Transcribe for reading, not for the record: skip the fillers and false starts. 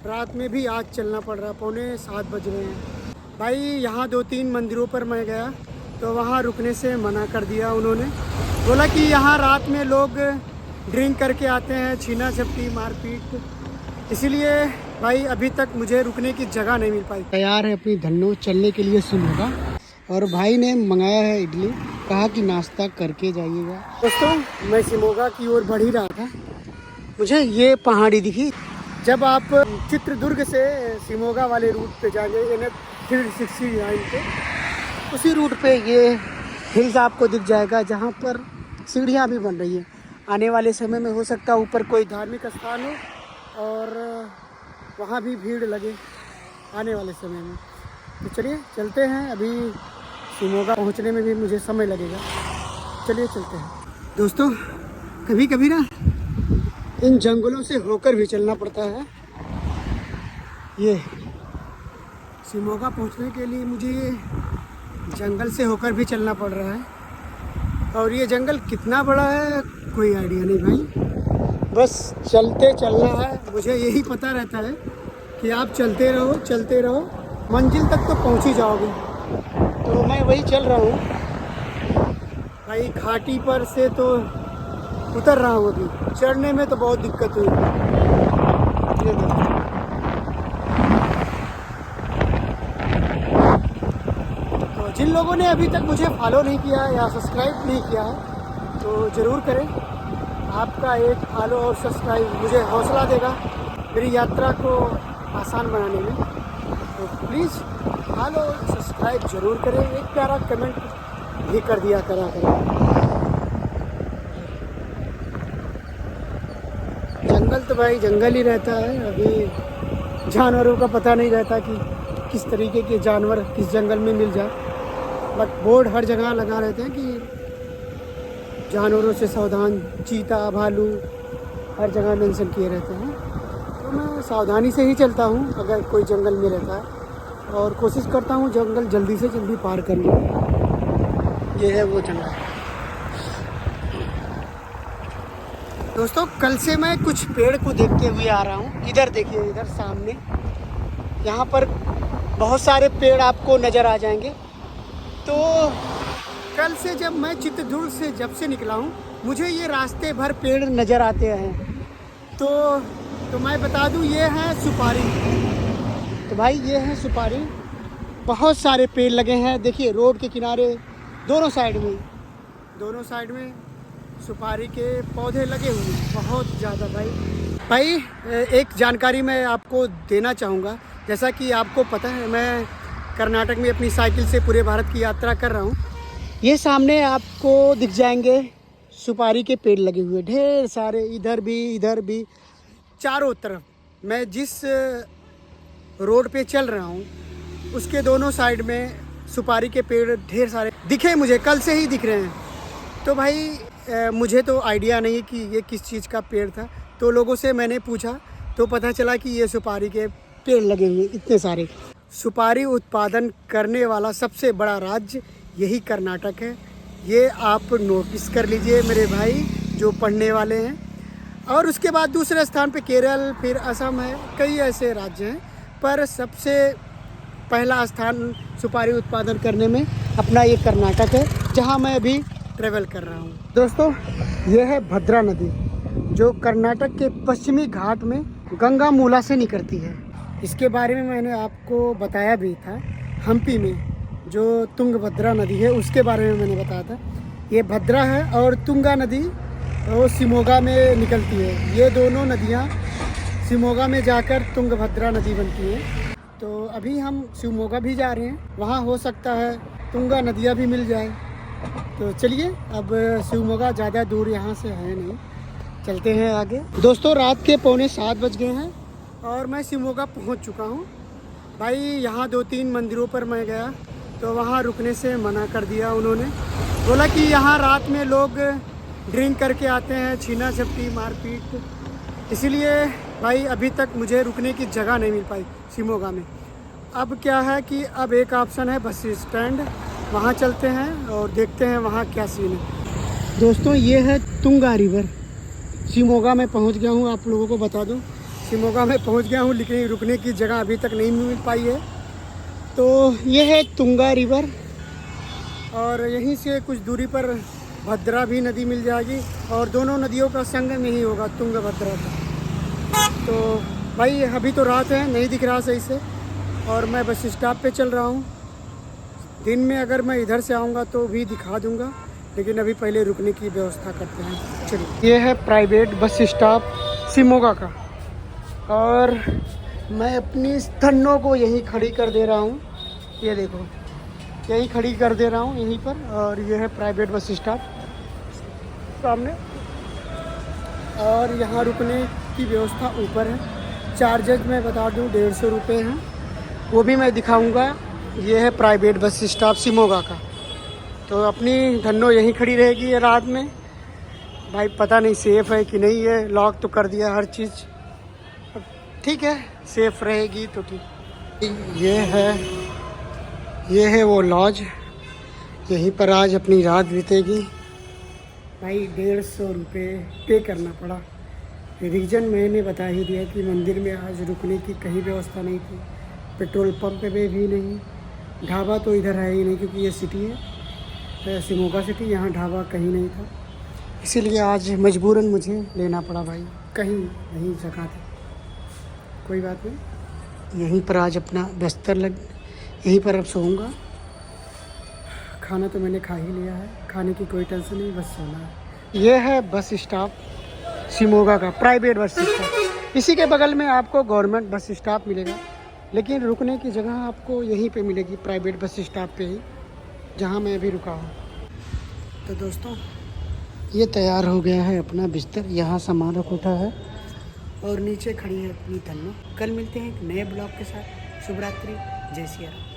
रात में भी आज चलना पड़ रहा, 6:45 बज रहे हैं। भाई यहाँ 2-3 मंदिरों पर मैं गया तो वहाँ रुकने से मना कर दिया उन्होंने। बोला कि यहाँ रात में लोग ड्रिंक करके आते हैं, छीना झपटी मारपीट, इसीलिए भाई अभी तक मुझे रुकने की जगह नहीं मिल पाई। तैयार है अपनी धन्नो चलने के लिए शिमोगा, और भाई ने मंगाया है इडली, कहा कि नाश्ता करके जाइएगा। दोस्तों मैं शिमोगा की ओर बढ़ ही रहा था, मुझे ये पहाड़ी दिखी। जब आप चित्रदुर्ग से शिमोगा वाले रूट पे जाएंगे NH-369 पे, उसी रूट पे ये हिल्स आपको दिख जाएगा जहाँ पर सीढ़ियाँ भी बन रही है। आने वाले समय में हो सकता है ऊपर कोई धार्मिक स्थान हो और वहाँ भी भीड़ लगे आने वाले समय में। तो चलिए चलते हैं, अभी शिमोगा पहुँचने में भी मुझे समय लगेगा। चलिए चलते हैं। दोस्तों कभी कभी ना इन जंगलों से होकर भी चलना पड़ता है। ये शिमोगा पहुंचने के लिए मुझे ये जंगल से होकर भी चलना पड़ रहा है, और ये जंगल कितना बड़ा है कोई आइडिया नहीं भाई, बस चलते चलना है। मुझे यही पता रहता है कि आप चलते रहो, मंजिल तक तो पहुंच ही जाओगे। तो मैं वही चल रहा हूँ भाई। घाटी पर से तो उतर रहा हूँ, अभी चढ़ने में तो बहुत दिक्कत हुई। ये देखो, तो जिन लोगों ने अभी तक मुझे फॉलो नहीं किया है या सब्सक्राइब नहीं किया है तो ज़रूर करें। आपका एक फॉलो और सब्सक्राइब मुझे हौसला देगा मेरी यात्रा को आसान बनाने में। तो प्लीज़ फॉलो और सब्सक्राइब ज़रूर करें, एक प्यारा कमेंट भी कर दिया करें। जंगल तो भाई जंगल ही रहता है, अभी जानवरों का पता नहीं रहता कि किस तरीके के जानवर किस जंगल में मिल जाए, बट बोर्ड हर जगह लगा रहते हैं कि जानवरों से सावधान, चीता भालू हर जगह मेंशन किए रहते हैं। तो मैं सावधानी से ही चलता हूँ अगर कोई जंगल में रहता है, और कोशिश करता हूँ जंगल जल्दी से जल्दी पार कर लूँ। ये है वो जंगल। दोस्तों कल से मैं कुछ पेड़ को देखते हुए आ रहा हूँ। इधर देखिए, इधर सामने यहाँ पर बहुत सारे पेड़ आपको नज़र आ जाएंगे। तो कल से जब मैं चित्रदुर्ग से जब निकला हूँ, मुझे ये रास्ते भर पेड़ नज़र आते हैं। तो मैं बता दूँ, ये है सुपारी। तो भाई ये है सुपारी, बहुत सारे पेड़ लगे हैं। देखिए रोड के किनारे दोनों साइड में सुपारी के पौधे लगे हुए हैं, बहुत ज़्यादा। भाई एक जानकारी मैं आपको देना चाहूँगा। जैसा कि आपको पता है मैं कर्नाटक में अपनी साइकिल से पूरे भारत की यात्रा कर रहा हूँ। ये सामने आपको दिख जाएंगे सुपारी के पेड़ लगे हुए ढेर सारे, इधर भी चारों तरफ। मैं जिस रोड पे चल रहा हूँ उसके दोनों साइड में सुपारी के पेड़ ढेर सारे दिखे, मुझे कल से ही दिख रहे हैं। तो भाई मुझे तो आइडिया नहीं कि ये किस चीज़ का पेड़ था, तो लोगों से मैंने पूछा तो पता चला कि ये सुपारी के पेड़ लगे हुए इतने सारे। सुपारी उत्पादन करने वाला सबसे बड़ा राज्य यही कर्नाटक है। ये आप नोटिस कर लीजिए मेरे भाई जो पढ़ने वाले हैं। और उसके बाद दूसरे स्थान पे केरल, फिर असम है, कई ऐसे राज्य हैं, पर सबसे पहला स्थान सुपारी उत्पादन करने में अपना ये कर्नाटक है, जहाँ मैं अभी ट्रेवल कर रहा हूँ। दोस्तों ये है भद्रा नदी, जो कर्नाटक के पश्चिमी घाट में गंगामूला से निकलती है। इसके बारे में मैंने आपको बताया भी था, हम्पी में जो तुंगभद्रा नदी है उसके बारे में मैंने बताया था। ये भद्रा है और तुंगा नदी वो शिमोगा में निकलती है। ये दोनों नदियाँ शिमोगा में जाकर तुंगभद्रा नदी बनती है। तो अभी हम शिमोगा भी जा रहे हैं, वहाँ हो सकता है तुंगा नदियाँ भी मिल जाए। तो चलिए, अब शिमोगा ज़्यादा दूर यहाँ से है नहीं, चलते हैं आगे। दोस्तों रात के 7:45 बज गए हैं और मैं शिमोगा पहुँच चुका हूँ। भाई यहाँ 2-3 मंदिरों पर मैं गया तो वहाँ रुकने से मना कर दिया उन्होंने। बोला कि यहाँ रात में लोग ड्रिंक करके आते हैं, छीना झपटी मारपीट, इसीलिए भाई अभी तक मुझे रुकने की जगह नहीं मिल पाई शिमोगा में। अब क्या है कि अब एक ऑप्शन है बस स्टैंड, वहाँ चलते हैं और देखते हैं वहाँ क्या सीन है। दोस्तों ये है तुंगा रिवर, शिमोगा में पहुँच गया हूँ। आप लोगों को बता दूँ शिमोगा में पहुंच गया हूं, लेकिन रुकने की जगह अभी तक नहीं मिल पाई है। तो ये है तुंगा रिवर और यहीं से कुछ दूरी पर भद्रा भी नदी मिल जाएगी और दोनों नदियों का संगम यही होगा, तुंगभद्रा का। तो भाई अभी तो रात है, नहीं दिख रहा सही से और मैं बस स्टॉप पे चल रहा हूँ। दिन में अगर मैं इधर से आऊँगा तो भी दिखा दूँगा, लेकिन अभी पहले रुकने की व्यवस्था करते हैं। चलिए, ये है प्राइवेट बस स्टॉप शिमोगा का और मैं अपनी धन्नों को यहीं खड़ी कर दे रहा हूँ। ये देखो, यहीं खड़ी कर दे रहा हूँ यहीं पर। और ये है प्राइवेट बस स्टॉप सामने और यहाँ रुकने की व्यवस्था ऊपर है। चार्जेज मैं बता दूँ 150 रुपये हैं, वो भी मैं दिखाऊंगा। ये है प्राइवेट बस स्टॉप शिमोगा का। तो अपनी धन्नो यहीं खड़ी रहेगी रात में। भाई पता नहीं सेफ़ है कि नहीं है, लॉक तो कर दिया हर चीज़, ठीक है सेफ़ रहेगी तो ठीक। ये है वो लॉज, यहीं पर आज अपनी रात बीतेगी। भाई 150 रुपये पे करना पड़ा। रीज़न मैंने बता ही दिया कि मंदिर में आज रुकने की कहीं व्यवस्था नहीं थी, पेट्रोल पंप पे भी नहीं, ढाबा तो इधर है ही नहीं क्योंकि ये सिटी है शिमोगा सिटी, यहाँ ढाबा कहीं नहीं था। इसीलिए आज मजबूरन मुझे लेना पड़ा भाई, कहीं नहीं जगह थी। कोई बात नहीं, यहीं पर आज अपना बिस्तर यहीं पर अब सोऊंगा। खाना तो मैंने खा ही लिया है, खाने की कोई टेंशन नहीं, बस सोना है। ये है बस स्टॉप शिमोगा का, प्राइवेट बस स्टॉप। इसी के बगल में आपको गवर्नमेंट बस स्टॉप मिलेगा, लेकिन रुकने की जगह आपको यहीं पे मिलेगी, प्राइवेट बस स्टॉप पे ही, जहाँ मैं अभी रुका हूँ। तो दोस्तों ये तैयार हो गया है अपना बिस्तर, यहाँ सामान रख उठा है और नीचे खड़ी है अपनी धन्नो। कल मिलते हैं एक नए ब्लॉग के साथ। शुभ रात्रि, जय सिया राम।